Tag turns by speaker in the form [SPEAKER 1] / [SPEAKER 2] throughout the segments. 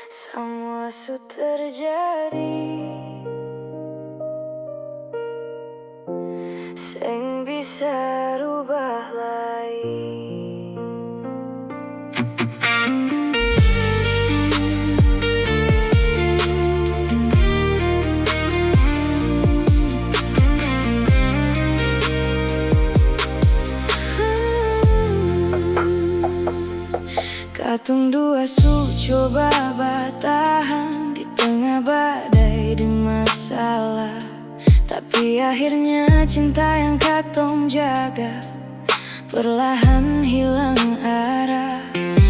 [SPEAKER 1] Semua su terjadi, sing bisa rubah lagi. Katong dua su coba bertahan di tengah badai di masalah, tapi akhirnya cinta yang katong jaga perlahan hilang arah.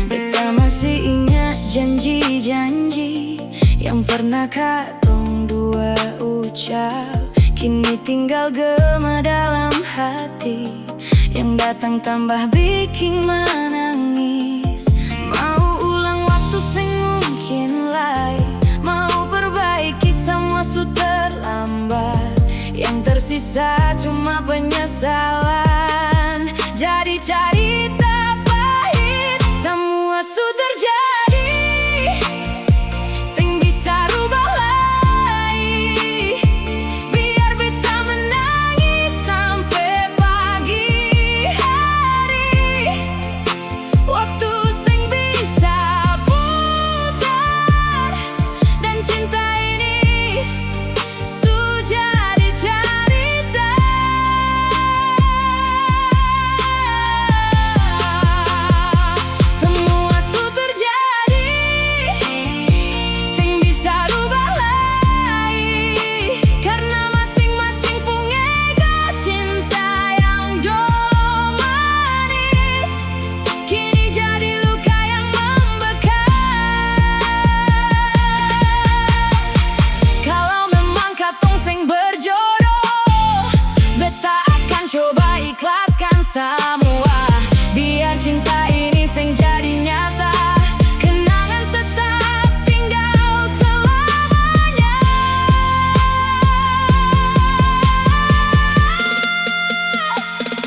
[SPEAKER 1] Beta masih ingat janji-janji yang pernah katong dua ucap, kini tinggal gema dalam hati yang datang tambah bikin menangis. Mau ulang waktu sing mungkin lai, mau perbaiki semua su terlambat, yang tersisa cuma penyesalan. Jadi cerita pahit semua su terjadi, sing bisa rubah lagi. Biar beta menangis sampai pagi hari, waktu sing bisa putar, dan cinta ini su jadi cerita. Semua su terjadi, sing bisa rubah lagi, karena masing-masing punya ego. Cinta yang dulu manis kini jadi luka yang membekas. Kalau memang katong sing berjodoh, beta akan coba ikhlaskan semua, biar cinta ini sing jadi nyata. Kenangan tetap tinggal selamanya.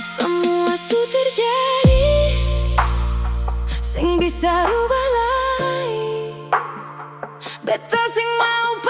[SPEAKER 1] Semua su terjadi, sing bisa rubah lagi. Beta sing mau